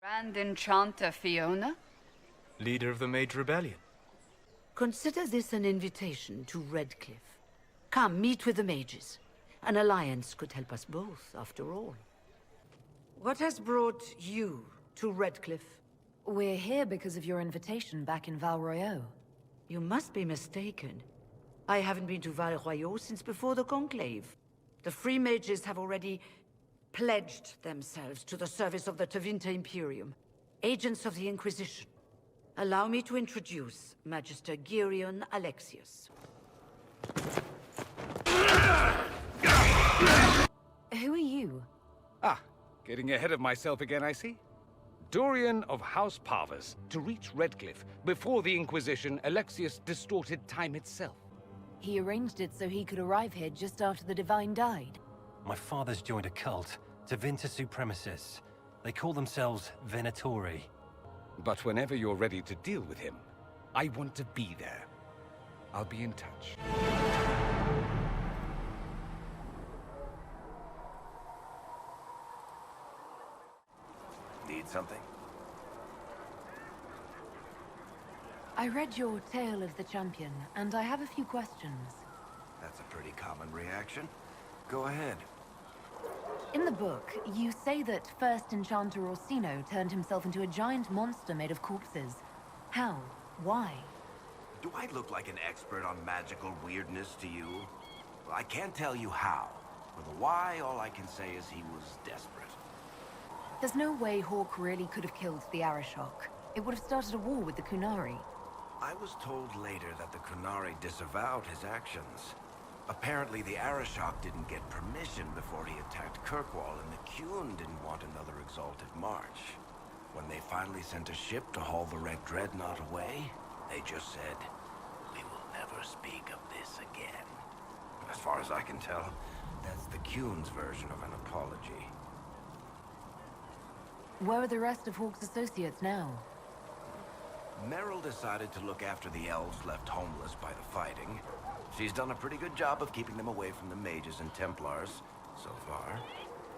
Grand Enchanter Fiona? Leader of the Mage Rebellion. Consider this an invitation to Redcliffe. Come, meet with the mages. An alliance could help us both, after all. What has brought you to Redcliffe? We're here because of your invitation back in Val Royeaux. You must be mistaken. I haven't been to Val Royeaux since before the Conclave. The Free Mages have already pledged themselves to the service of the Tevinter Imperium, agents of the Inquisition. Allow me to introduce Magister Girion Alexius. Who are you? Getting ahead of myself again, I see. Dorian of House Parvus. To reach Redcliffe, before the Inquisition, Alexius distorted time itself. He arranged it so he could arrive here just after the Divine died. My father's joined a cult, Tevinter Supremacists. They call themselves Venatori. But whenever you're ready to deal with him, I want to be there. I'll be in touch. Need something? I read your Tale of the Champion, and I have a few questions. That's a pretty common reaction. Go ahead. In the book, you say that first Enchanter Orsino turned himself into a giant monster made of corpses. How? Why? Do I look like an expert on magical weirdness to you? Well, I can't tell you how. For the why, all I can say is he was desperate. There's no way Hawk really could have killed the Arishok. It would have started a war with the Kunari. I was told later that the Kunari disavowed his actions. Apparently, the Arishok didn't get permission before he attacked Kirkwall, and the Qun didn't want another exalted march. When they finally sent a ship to haul the Red Dreadnought away, they just said, "We will never speak of this again." As far as I can tell, that's the Qun's version of an apology. Where are the rest of Hawk's associates now? Merrill decided to look after the elves left homeless by the fighting. She's done a pretty good job of keeping them away from the mages and Templars, so far.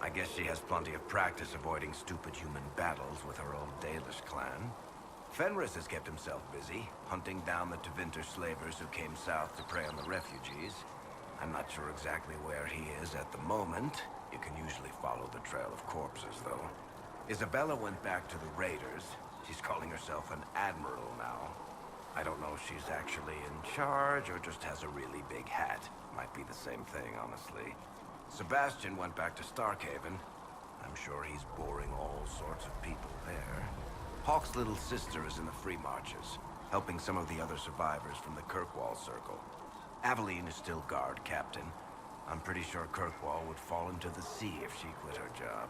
I guess she has plenty of practice avoiding stupid human battles with her old Dalish clan. Fenris has kept himself busy, hunting down the Tevinter slavers who came south to prey on the refugees. I'm not sure exactly where he is at the moment. You can usually follow the trail of corpses, though. Isabella went back to the raiders. She's calling herself an admiral now. I don't know if she's actually in charge or just has a really big hat. Might be the same thing, honestly. Sebastian went back to Starkhaven. I'm sure he's boring all sorts of people there. Hawk's little sister is in the Free Marches, helping some of the other survivors from the Kirkwall Circle. Aveline is still guard captain. I'm pretty sure Kirkwall would fall into the sea if she quit her job.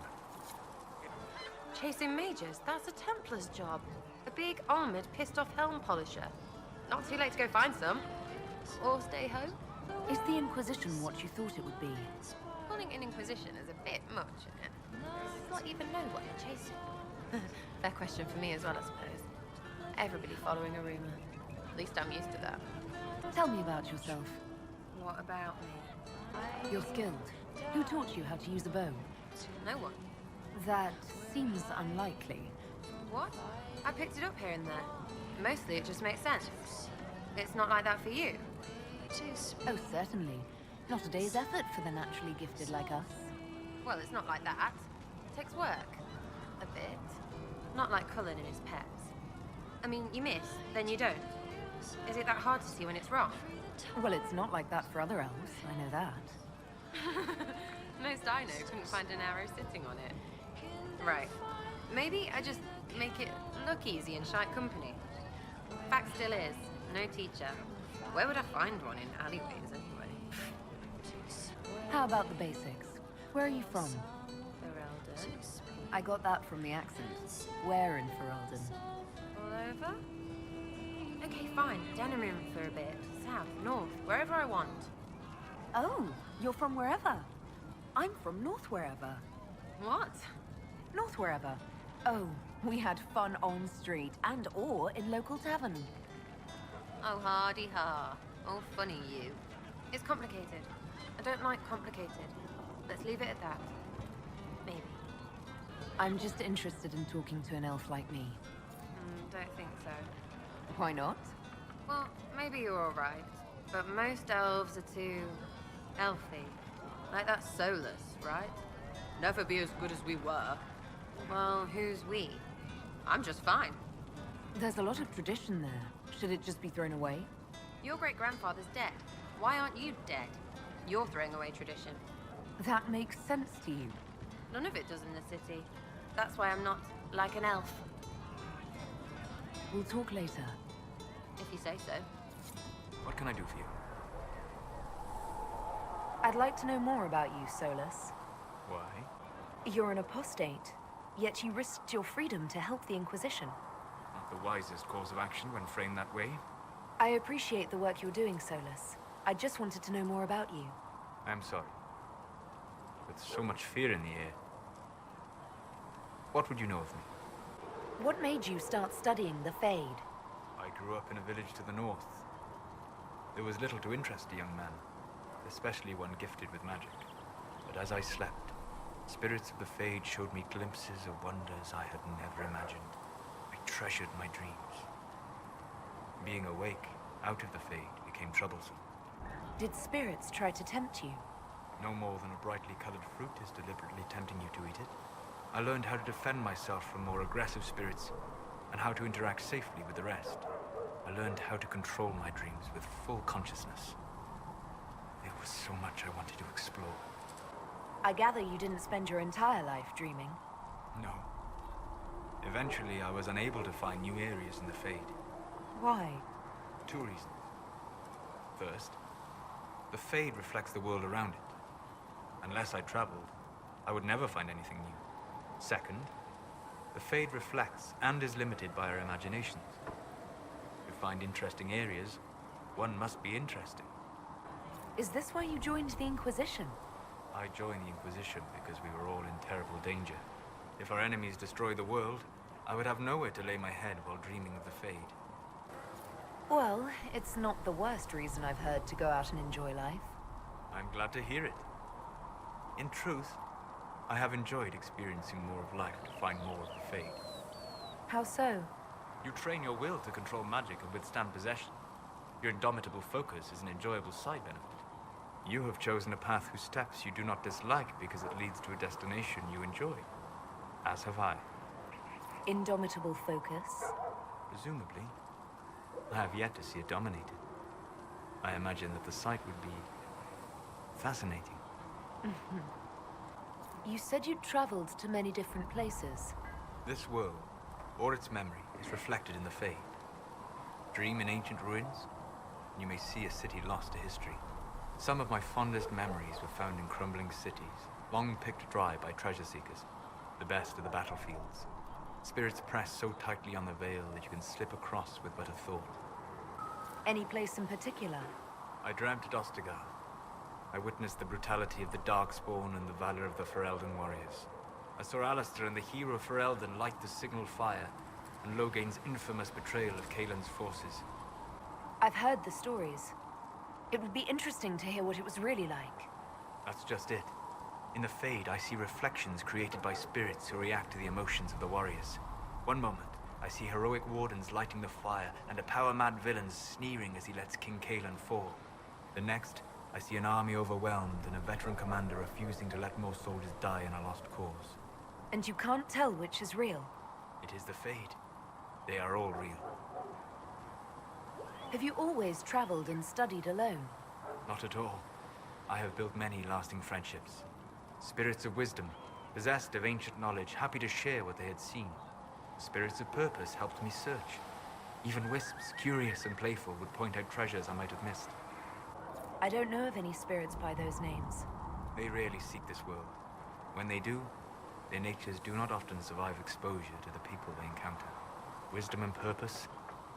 Chasing mages, that's a Templar's job. A big, armored, pissed-off helm polisher. Not too late to go find some. Or stay home. Is the Inquisition what you thought it would be? Calling an Inquisition is a bit much, isn't it? Does not even know what they're chasing. Fair question for me as well, I suppose. Everybody following a rumor. At least I'm used to that. Tell me about yourself. What about me? You're skilled. Who taught you how to use a bow? No one. That seems unlikely. What? I picked it up here and there. Mostly it just makes sense. It's not like that for you. Oh, certainly. Not a day's effort for the naturally gifted like us. Well, it's not like that. It takes work. A bit. Not like Cullen and his pets. I mean, you miss, then you don't. Is it that hard to see when it's wrong? Well, it's not like that for other elves, I know that. Most I know couldn't find an arrow sitting on it. Right. Maybe I just make it look easy in shite company. Fact still is, no teacher. Where would I find one in alleyways anyway? How about the basics? Where are you from? Ferelden. I got that from the accent. Where in Ferelden? All over? Okay, fine. Denerim for a bit. South, north, wherever I want. Oh, you're from wherever. I'm from north wherever. What? North wherever. Oh, we had fun on street and or in local tavern. Oh, hardy ha. Oh, funny you. It's complicated. I don't like complicated. Let's leave it at that. Maybe. I'm just interested in talking to an elf like me. Don't think so. Why not? Well, maybe you're alright, but most elves are too... elfy. Like that Solus, right? Never be as good as we were. Well, who's we? I'm just fine. There's a lot of tradition there. Should it just be thrown away? Your great-grandfather's dead. Why aren't you dead? You're throwing away tradition. That makes sense to you. None of it does in the city. That's why I'm not like an elf. We'll talk later. If you say so. What can I do for you? I'd like to know more about you, Solus. Why? You're an apostate, yet you risked your freedom to help the Inquisition. Not the wisest course of action when framed that way. I appreciate the work you're doing, Solus. I just wanted to know more about you. I'm sorry. With so much fear in the air. What would you know of me? What made you start studying the Fade? I grew up in a village to the north. There was little to interest a young man, especially one gifted with magic. But as I slept, spirits of the Fade showed me glimpses of wonders I had never imagined. I treasured my dreams. Being awake, out of the Fade, became troublesome. Did spirits try to tempt you? No more than a brightly colored fruit is deliberately tempting you to eat it. I learned how to defend myself from more aggressive spirits, and how to interact safely with the rest. I learned how to control my dreams with full consciousness. There was so much I wanted to explore. I gather you didn't spend your entire life dreaming. No. Eventually, I was unable to find new areas in the Fade. Why? 2 reasons. First, the Fade reflects the world around it. Unless I traveled, I would never find anything new. Second, the Fade reflects and is limited by our imaginations. To find interesting areas, one must be interesting. Is this why you joined the Inquisition? I joined the Inquisition because we were all in terrible danger. If our enemies destroyed the world, I would have nowhere to lay my head while dreaming of the Fade. Well, it's not the worst reason I've heard to go out and enjoy life. I'm glad to hear it. In truth, I have enjoyed experiencing more of life to find more of the Fade. How so? You train your will to control magic and withstand possession. Your indomitable focus is an enjoyable side benefit. You have chosen a path whose steps you do not dislike because it leads to a destination you enjoy. As have I. Indomitable focus? Presumably. I have yet to see it dominated. I imagine that the sight would be fascinating. You said you'd traveled to many different places. This world, or its memory, is reflected in the Fade. Dream in ancient ruins, and you may see a city lost to history. Some of my fondest memories were found in crumbling cities, long picked dry by treasure seekers, the best of the battlefields. Spirits press so tightly on the veil that you can slip across with but a thought. Any place in particular? I dreamt at Ostagar. I witnessed the brutality of the Darkspawn and the valor of the Ferelden warriors. I saw Alistair and the hero Ferelden light the signal fire, and Logain's infamous betrayal of Kaelin's forces. I've heard the stories. It would be interesting to hear what it was really like. That's just it. In the Fade, I see reflections created by spirits who react to the emotions of the warriors. One moment, I see heroic wardens lighting the fire, and a power-mad villain sneering as he lets King Kaelin fall. The next, I see an army overwhelmed and a veteran commander refusing to let more soldiers die in a lost cause. And you can't tell which is real? It is the Fade. They are all real. Have you always traveled and studied alone? Not at all. I have built many lasting friendships. Spirits of wisdom, possessed of ancient knowledge, happy to share what they had seen. Spirits of purpose helped me search. Even wisps, curious and playful, would point out treasures I might have missed. I don't know of any spirits by those names. They rarely seek this world. When they do, their natures do not often survive exposure to the people they encounter. Wisdom and purpose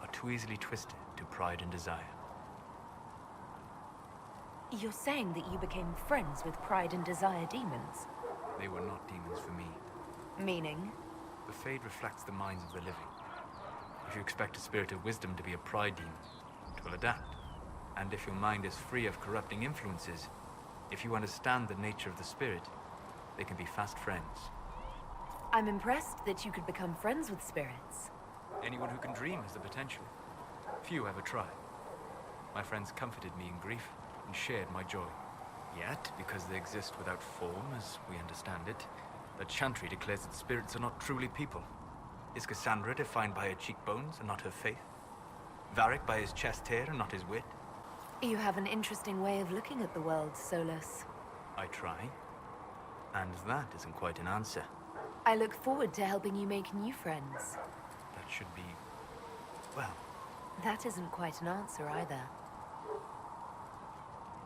are too easily twisted to pride and desire. You're saying that you became friends with Pride and Desire demons? They were not demons for me. Meaning? The Fade reflects the minds of the living. If you expect a spirit of wisdom to be a pride demon, it will adapt. And if your mind is free of corrupting influences, if you understand the nature of the spirit, they can be fast friends. I'm impressed that you could become friends with spirits. Anyone who can dream has the potential. Few ever try. My friends comforted me in grief and shared my joy. Yet, because they exist without form, as we understand it, the Chantry declares that spirits are not truly people. Is Cassandra defined by her cheekbones and not her faith? Varric by his chest hair and not his wit? You have an interesting way of looking at the world, Solus. I try. And that isn't quite an answer. I look forward to helping you make new friends. That should be... well... That isn't quite an answer either.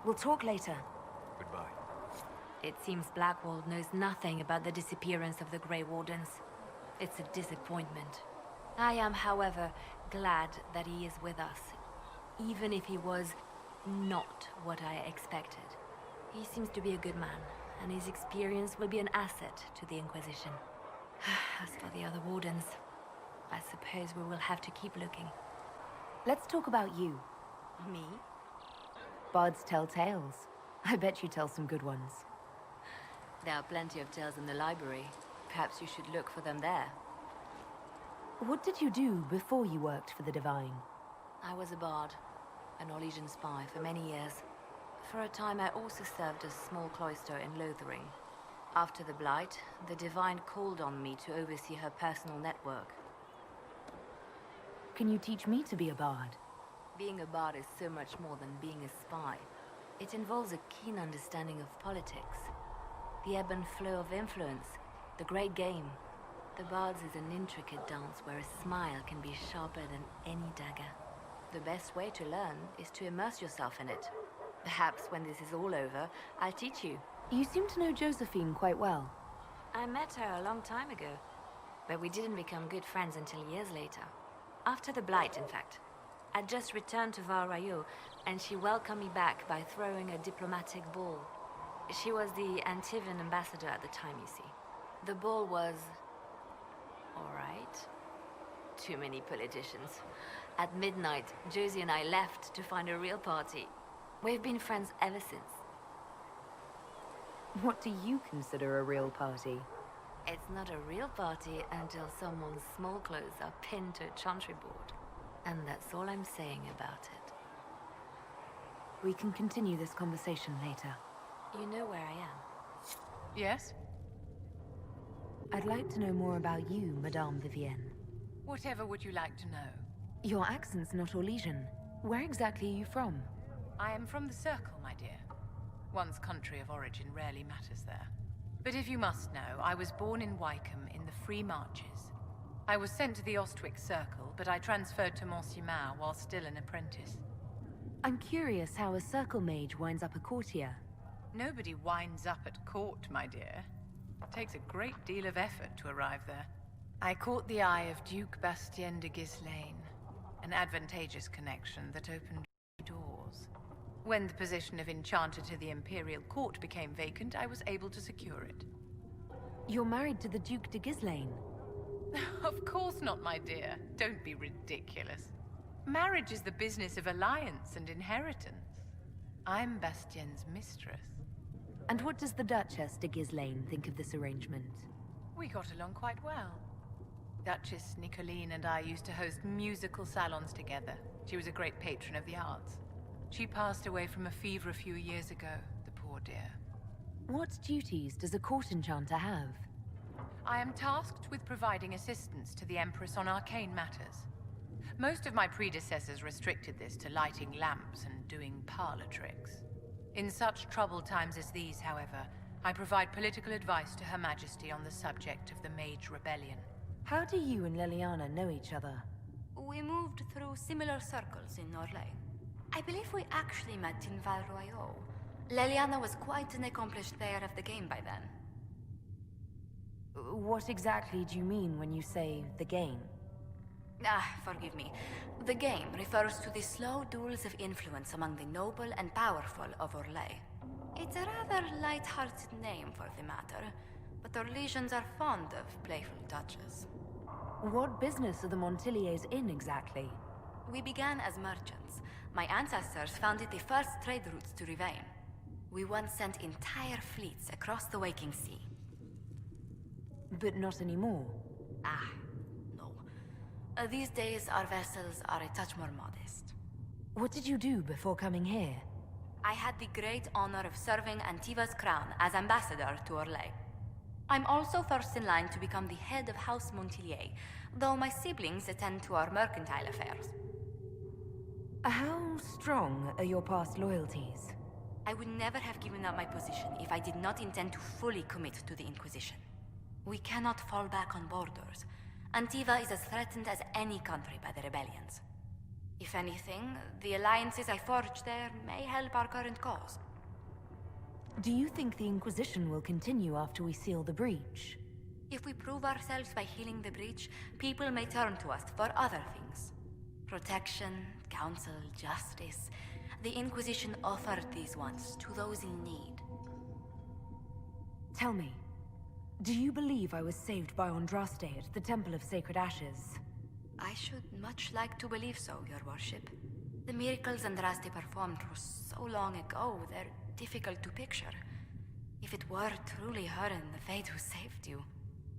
We'll talk later. Goodbye. It seems Blackwall knows nothing about the disappearance of the Grey Wardens. It's a disappointment. I am, however, glad that he is with us, even if he was not what I expected. He seems to be a good man, and his experience will be an asset to the Inquisition. As for the other Wardens, I suppose we will have to keep looking. Let's talk about you. Me? Bards tell tales. I bet you tell some good ones. There are plenty of tales in the library. Perhaps you should look for them there. What did you do before you worked for the Divine? I was a bard, an Orlesian spy for many years. For a time I also served a small cloister in Lothering. After the Blight, the Divine called on me to oversee her personal network. Can you teach me to be a bard? Being a bard is so much more than being a spy. It involves a keen understanding of politics, the ebb and flow of influence, the great game. The Bard's is an intricate dance where a smile can be sharper than any dagger. The best way to learn is to immerse yourself in it. Perhaps when this is all over, I'll teach you. You seem to know Josephine quite well. I met her a long time ago, but we didn't become good friends until years later. After the Blight, in fact. I'd just returned to Val Royeaux, and she welcomed me back by throwing a diplomatic ball. She was the Antivan ambassador at the time, you see. The ball was... all right. Too many politicians. At midnight, Josie and I left to find a real party. We've been friends ever since. What do you consider a real party? It's not a real party until someone's small clothes are pinned to a chantry board. And that's all I'm saying about it. We can continue this conversation later. You know where I am. Yes? I'd like to know more about you, Madame Vivienne. Whatever would you like to know? Your accent's not Orlesian. Where exactly are you from? I am from the Circle, my dear. One's country of origin rarely matters there. But if you must know, I was born in Wycombe in the Free Marches. I was sent to the Ostwick Circle, but I transferred to Mont-Simar while still an apprentice. I'm curious how a circle mage winds up a courtier. Nobody winds up at court, my dear. It takes a great deal of effort to arrive there. I caught the eye of Duke Bastien de Ghislaine, an advantageous connection that opened doors. When the position of Enchanter to the Imperial Court became vacant, I was able to secure it. You're married to the Duke de Ghislaine? Of course not, my dear. Don't be ridiculous. Marriage is the business of alliance and inheritance. I'm Bastien's mistress. And what does the Duchess de Ghislaine think of this arrangement? We got along quite well. Duchess Nicoline and I used to host musical salons together. She was a great patron of the arts. She passed away from a fever a few years ago, the poor dear. What duties does a court enchanter have? I am tasked with providing assistance to the Empress on arcane matters. Most of my predecessors restricted this to lighting lamps and doing parlor tricks. In such troubled times as these, however, I provide political advice to Her Majesty on the subject of the Mage Rebellion. How do you and Leliana know each other? We moved through similar circles in Orlais. I believe we actually met in Val Royeaux. Leliana was quite an accomplished player of the game by then. What exactly do you mean when you say the game? Forgive me. The game refers to the slow duels of influence among the noble and powerful of Orlais. It's a rather light-hearted name for the matter, but Orlesians are fond of playful touches. What business are the Montiliers in exactly? We began as merchants. My ancestors founded the first trade routes to Rivain. We once sent entire fleets across the Waking Sea. But not anymore. No. These days, our vessels are a touch more modest. What did you do before coming here? I had the great honor of serving Antiva's crown as ambassador to Orlais. I'm also first in line to become the head of House Montilyet, though my siblings attend to our mercantile affairs. How strong are your past loyalties? I would never have given up my position if I did not intend to fully commit to the Inquisition. We cannot fall back on borders. Antiva is as threatened as any country by the rebellions. If anything, the alliances I forged there may help our current cause. Do you think the Inquisition will continue after we seal the breach? If we prove ourselves by healing the breach, people may turn to us for other things. Protection, counsel, justice. The Inquisition offered these once to those in need. Tell me, do you believe I was saved by Andraste at the Temple of Sacred Ashes? I should much like to believe so, Your Worship. The miracles Andraste performed were so long ago, they're difficult to picture. If it were truly her and the Fate who saved you...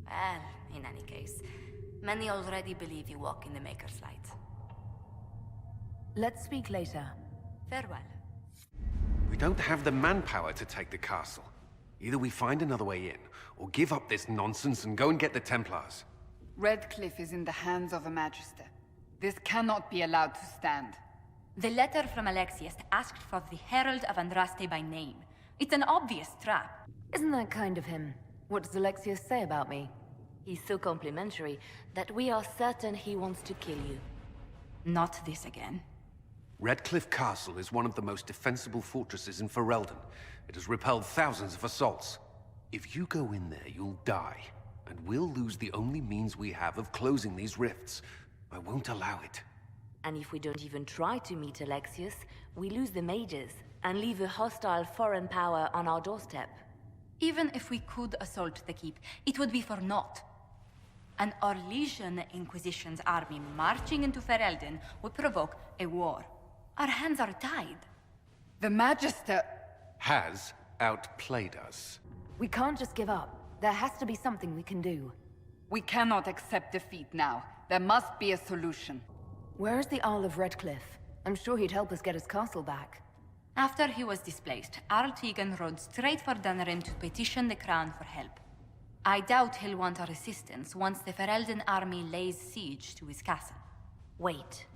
Well, in any case, many already believe you walk in the Maker's light. Let's speak later. Farewell. We don't have the manpower to take the castle. Either we find another way in, or give up this nonsense and go and get the Templars. Redcliffe is in the hands of a Magister. This cannot be allowed to stand. The letter from Alexius asked for the Herald of Andraste by name. It's an obvious trap. Isn't that kind of him? What does Alexius say about me? He's so complimentary that we are certain he wants to kill you. Not this again. Redcliffe Castle is one of the most defensible fortresses in Ferelden. It has repelled thousands of assaults. If you go in there, you'll die. And we'll lose the only means we have of closing these rifts. I won't allow it. And if we don't even try to meet Alexius, we lose the mages and leave a hostile foreign power on our doorstep. Even if we could assault the keep, it would be for naught. An Orlesian Inquisition's army marching into Ferelden would provoke a war. Our hands are tied. The Magister... has outplayed us. We can't just give up. There has to be something we can do. We cannot accept defeat now. There must be a solution. Where is the Isle of Redcliffe? I'm sure he'd help us get his castle back. After he was displaced, Arl Tegan rode straight for Dunnerim to petition the Crown for help. I doubt he'll want our assistance once the Ferelden army lays siege to his castle. Wait.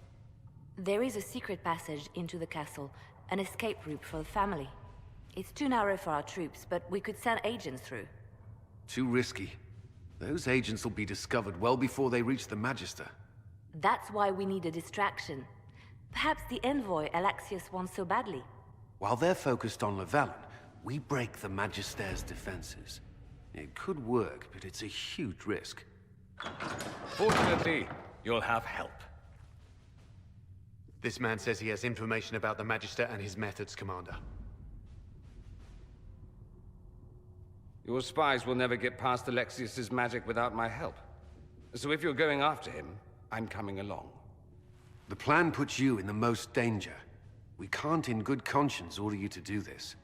There is a secret passage into the castle, an escape route for the family. It's too narrow for our troops, but we could send agents through. Too risky. Those agents will be discovered well before they reach the Magister. That's why we need a distraction. Perhaps the envoy Alexius wants so badly. While they're focused on Llewellyn, we break the Magister's defenses. It could work, but it's a huge risk. Fortunately, you'll have help. This man says he has information about the Magister and his methods, Commander. Your spies will never get past Alexius's magic without my help. So if you're going after him, I'm coming along. The plan puts you in the most danger. We can't in good conscience order you to do this.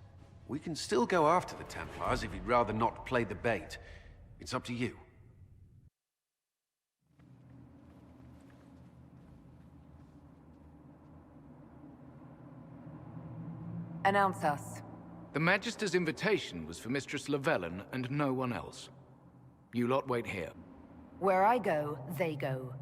We can still go after the Templars if you'd rather not play the bait. It's up to you. Announce us. The Magister's invitation was for Mistress Llewellyn and no one else. You lot wait here. Where I go, they go.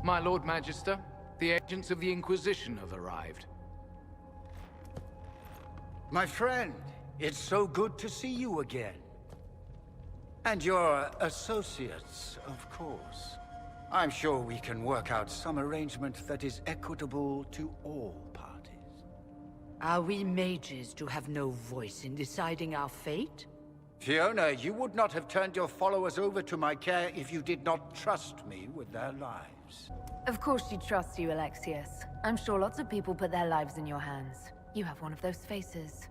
My Lord Magister, the agents of the Inquisition have arrived. My friend, it's so good to see you again. And your associates, of course. I'm sure we can work out some arrangement that is equitable to all parties. Are we mages to have no voice in deciding our fate? Fiona, you would not have turned your followers over to my care if you did not trust me with their lives. Of course she trusts you, Alexius. I'm sure lots of people put their lives in your hands. You have one of those faces.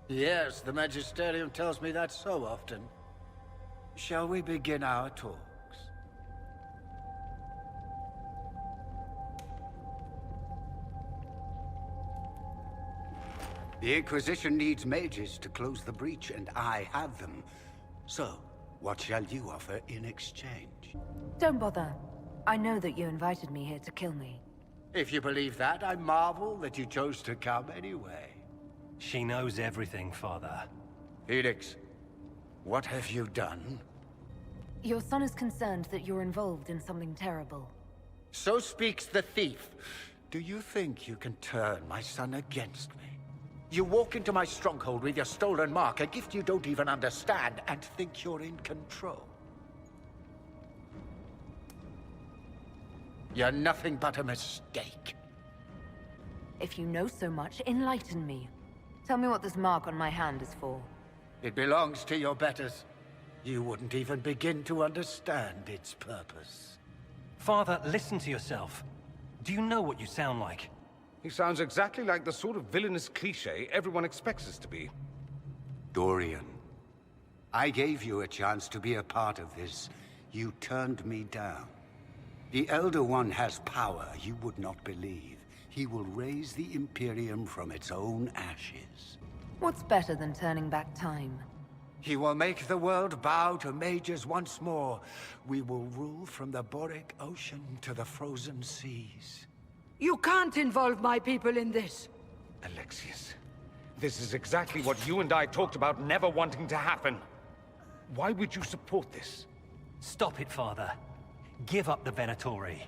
Yes, the Magisterium tells me that so often. Shall we begin our talks? The Inquisition needs mages to close the breach, and I have them. So, what shall you offer in exchange? Don't bother. I know that you invited me here to kill me. If you believe that, I marvel that you chose to come anyway. She knows everything, Father. Felix, what have you done? Your son is concerned that you're involved in something terrible. So speaks the thief. Do you think you can turn my son against me? You walk into my stronghold with your stolen mark, a gift you don't even understand, and think you're in control. You're nothing but a mistake. If you know so much, enlighten me. Tell me what this mark on my hand is for. It belongs to your betters. You wouldn't even begin to understand its purpose. Father, listen to yourself. Do you know what you sound like? He sounds exactly like the sort of villainous cliché everyone expects us to be. Dorian, I gave you a chance to be a part of this. You turned me down. The Elder One has power you would not believe. He will raise the Imperium from its own ashes. What's better than turning back time? He will make the world bow to mages once more. We will rule from the Boric Ocean to the frozen seas. You can't involve my people in this. Alexius, this is exactly what you and I talked about never wanting to happen. Why would you support this? Stop it, Father. Give up the Venatori.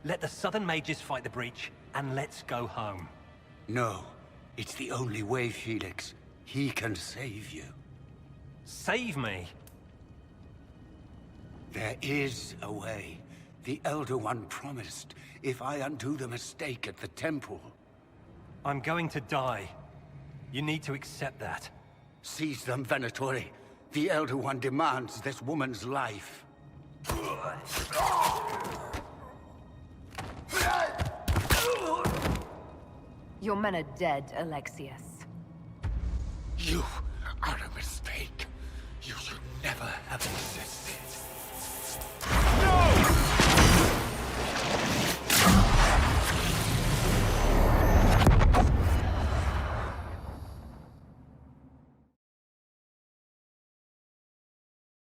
Let the Southern Mages fight the breach, and let's go home. No, it's the only way, Felix. He can save you. Save me? There is a way. The Elder One promised, if I undo the mistake at the temple. I'm going to die. You need to accept that. Seize them, Venatori. The Elder One demands this woman's life. Your men are dead, Alexius. You are a mistake. You should never have existed.